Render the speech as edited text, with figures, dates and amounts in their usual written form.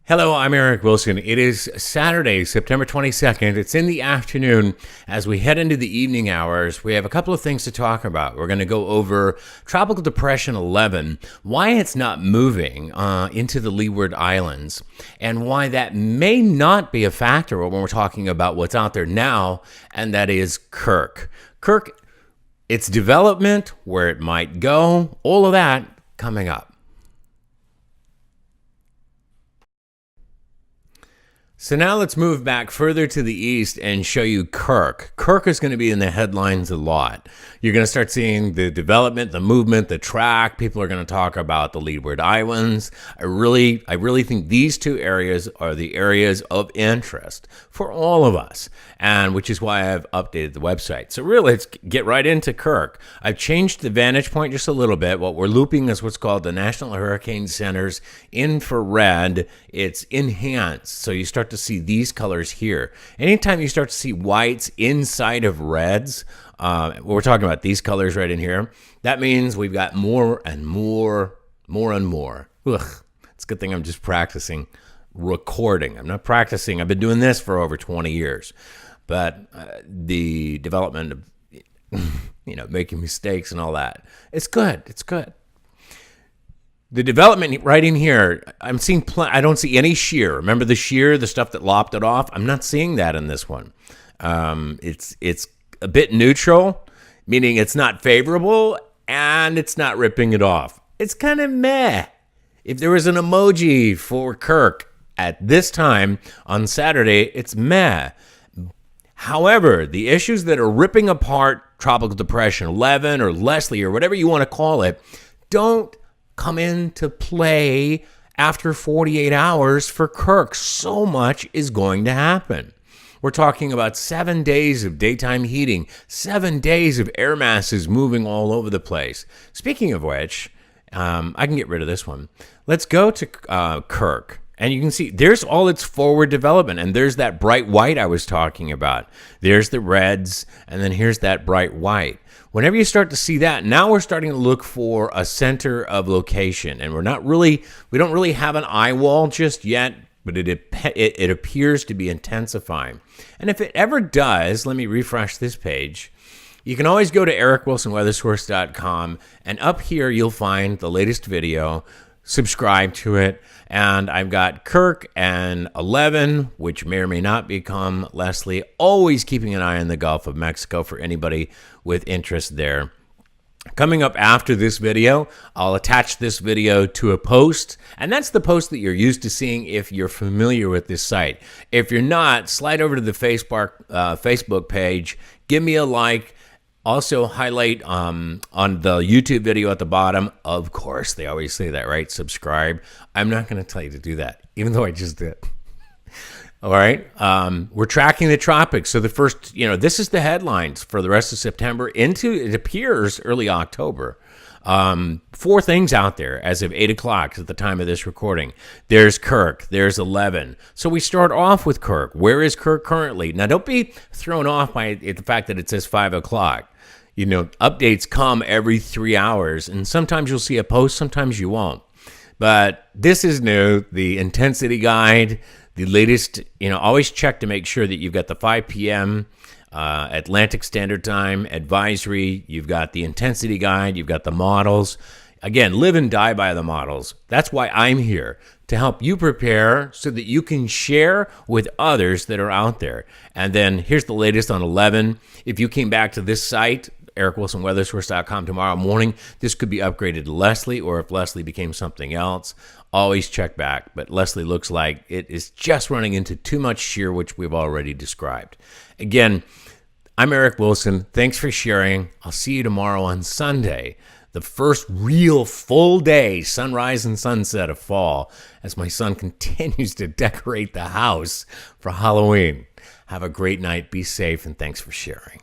Hello, I'm Eric Wilson. It is Saturday, September 22nd. It's in the afternoon. As we head into the evening hours, we have a couple of things to talk about. We're going to go over Tropical Depression 11, why it's not moving into the Leeward Islands, and why that may not be a factor when we're talking about what's out there now, and that is Kirk. Kirk, its development, where it might go, all of that coming up. So now let's move back further to the east and show you Kirk. Kirk is going to be in the headlines a lot. You're going to start seeing the development, the movement, the track. People are going to talk about the Leeward Islands. I really think these two areas are the areas of interest for all of us, and which is why I've updated the website. So really, let's get right into Kirk. I've changed the vantage point just a little bit. What we're looping is what's called the National Hurricane Center's infrared. It's enhanced, so you start to see these colors here. Anytime you start to see whites inside of reds, we're talking about these colors right in here, that means we've got more and more. Ugh, it's a good thing I'm just practicing recording. I'm not practicing. I've been doing this for over 20 years. But the development of, making mistakes and all that, it's good. It's good. The development right in here, I'm seeing, I don't see any shear. Remember the shear, the stuff that lopped it off? I'm not seeing that in this one. It's a bit neutral, meaning it's not favorable and it's not ripping it off. It's kind of meh. If there was an emoji for Kirk at this time on Saturday, it's meh. However, the issues that are ripping apart Tropical Depression 11 or Leslie or whatever you want to call it don't come into play after 48 hours for Kirk. So much is going to happen. We're talking about 7 days of daytime heating, 7 days of air masses moving all over the place. Speaking of which, I can get rid of this one. Let's go to Kirk. And you can see there's all its forward development, and there's that bright white I was talking about. There's the reds, and then here's that bright white. Whenever you start to see that, now we're starting to look for a center of location, and we don't really have an eye wall just yet, but it appears to be intensifying. And if it ever does, let me refresh this page. You can always go to ericwilsonweathersource.com, and up here you'll find the latest video. Subscribe to it, and I've got Kirk and 11, which may or may not become Leslie, always keeping an eye on the Gulf of Mexico for anybody with interest there. Coming up after this video, I'll attach this video to a post, and that's the post that you're used to seeing if you're familiar with this site. If you're not, slide over to the Facebook page, give me a like. Also highlight on the YouTube video at the bottom. Of course, they always say that, right? Subscribe. I'm not going to tell you to do that, even though I just did. All right. We're tracking the tropics. So the first, this is the headlines for the rest of September into, it appears, early October. 4 things out there as of 8 o'clock at the time of this recording. There's Kirk. There's 11. So we start off with Kirk. Where is Kirk currently? Now, don't be thrown off by the fact that it says 5 o'clock. Updates come every 3 hours, and sometimes you'll see a post, sometimes you won't. But this is new, the intensity guide, the latest, always check to make sure that you've got the 5 p.m. Atlantic Standard Time advisory, you've got the intensity guide, you've got the models. Again, live and die by the models. That's why I'm here, to help you prepare so that you can share with others that are out there. And then here's the latest on 11. If you came back to this site, ericwilsonweathersource.com tomorrow morning, this could be upgraded to Leslie, or if Leslie became something else, always check back. But Leslie looks like it is just running into too much shear, which we've already described. Again, I'm Eric Wilson. Thanks for sharing. I'll see you tomorrow on Sunday, the first real full day, sunrise and sunset of fall, as my son continues to decorate the house for Halloween. Have a great night. Be safe, and thanks for sharing.